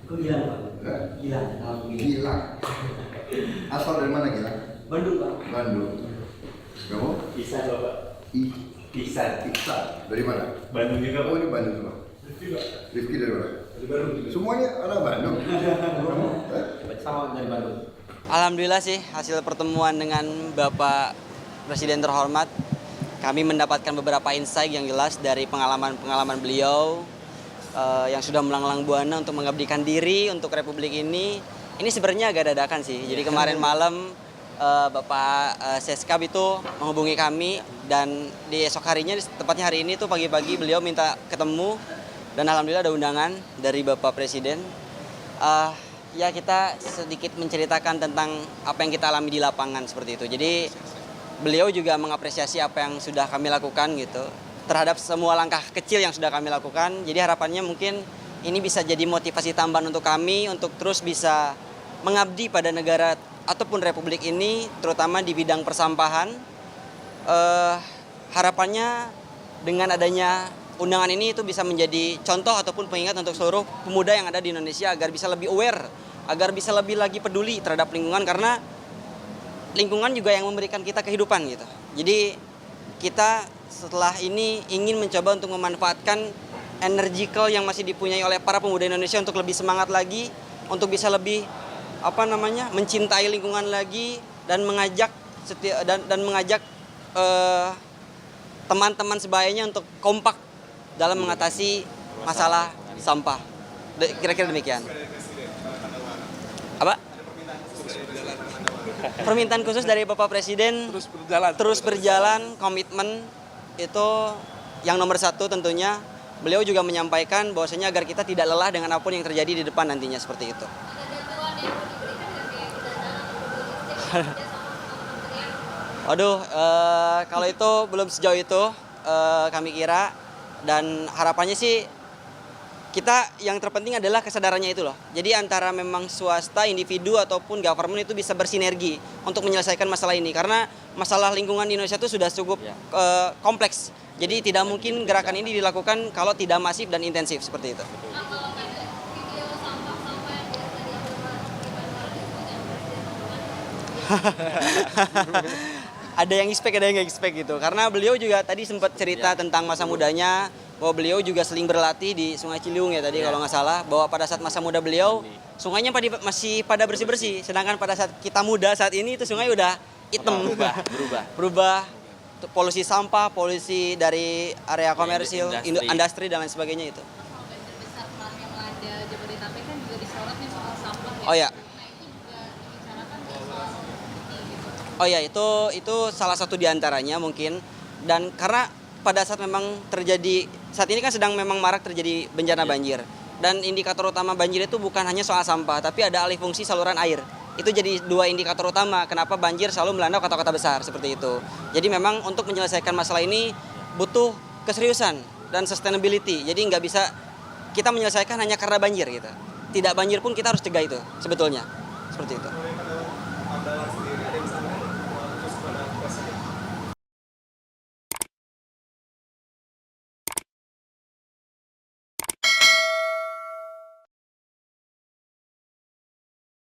Kok Gilang Pak? Hah? Gilang, nama aku Gilang. Gilang. Asal dari mana Gilang? Bandung Pak. Bandung. Kamu? Bisa Bapak. Bisa. Iksan. Dari mana? Bandung juga Oh ini Bandung semua. Rifki dari mana? Dari Bandung juga. Semuanya orang Bandung. Kamu? Hah? Sama dari Bandung. Alhamdulillah sih hasil pertemuan dengan Bapak Presiden terhormat, kami mendapatkan beberapa insight yang jelas dari pengalaman-pengalaman beliau yang sudah melanglang buana untuk mengabdikan diri untuk Republik ini. Ini sebenarnya agak dadakan sih. Jadi kemarin malam Bapak Seskap itu menghubungi kami dan di esok harinya, tepatnya hari ini tuh pagi-pagi beliau minta ketemu dan alhamdulillah ada undangan dari Bapak Presiden. Ya kita sedikit menceritakan tentang apa yang kita alami di lapangan seperti itu. Jadi beliau juga mengapresiasi apa yang sudah kami lakukan gitu terhadap semua langkah kecil yang sudah kami lakukan. Jadi harapannya mungkin ini bisa jadi motivasi tambahan untuk kami untuk terus bisa mengabdi pada negara ataupun republik ini, terutama di bidang persampahan. Harapannya dengan adanya undangan ini itu bisa menjadi contoh ataupun pengingat untuk seluruh pemuda yang ada di Indonesia agar bisa lebih aware, agar bisa lebih lagi peduli terhadap lingkungan, karena lingkungan juga yang memberikan kita kehidupan gitu. Jadi kita setelah ini ingin mencoba untuk memanfaatkan energical yang masih dipunyai oleh para pemuda Indonesia untuk lebih semangat lagi, untuk bisa lebih mencintai lingkungan lagi dan mengajak teman-teman sebayanya untuk kompak dalam mengatasi masalah sampah. Kira-kira demikian. Apa? Permintaan khusus dari Bapak Presiden terus berjalan, komitmen itu yang nomor satu tentunya. Beliau juga menyampaikan bahwasanya agar kita tidak lelah dengan apapun yang terjadi di depan nantinya seperti itu. Waduh, kalau itu belum sejauh itu kami kira, dan harapannya sih kita yang terpenting adalah kesadarannya itu loh. Jadi antara memang swasta, individu ataupun government itu bisa bersinergi untuk menyelesaikan masalah ini, karena masalah lingkungan di Indonesia itu sudah cukup kompleks. Jadi tidak mungkin gerakan ini dilakukan kalau tidak masif dan intensif seperti itu. Ada yang expect, ada yang nggak expect gitu. Karena beliau juga tadi sempat cerita tentang masa mudanya, bahwa beliau juga seling berlatih di Sungai Ciliwung ya tadi kalau nggak salah, bahwa pada saat masa muda beliau sungainya masih pada bersih-bersih, sedangkan pada saat kita muda saat ini itu sungai udah hitam, berubah. Polusi sampah, polusi dari area komersil, industri dan lain sebagainya itu. Banjir besar kemarin yang melanda Jabodetabek kan juga disorot nih soal sampah ya. Oh ya. Nah itu juga dibicarakan soal seperti gitu. Oh ya, itu salah satu diantaranya mungkin. Dan karena pada saat memang terjadi, saat ini kan sedang memang marak terjadi bencana banjir. Dan indikator utama banjir itu bukan hanya soal sampah, tapi ada alih fungsi saluran air. Itu jadi dua indikator utama kenapa banjir selalu melanda kota-kota besar seperti itu. Jadi memang untuk menyelesaikan masalah ini butuh keseriusan dan sustainability. Jadi nggak bisa kita menyelesaikan hanya karena banjir gitu. Tidak banjir pun kita harus cegah itu sebetulnya. Seperti itu.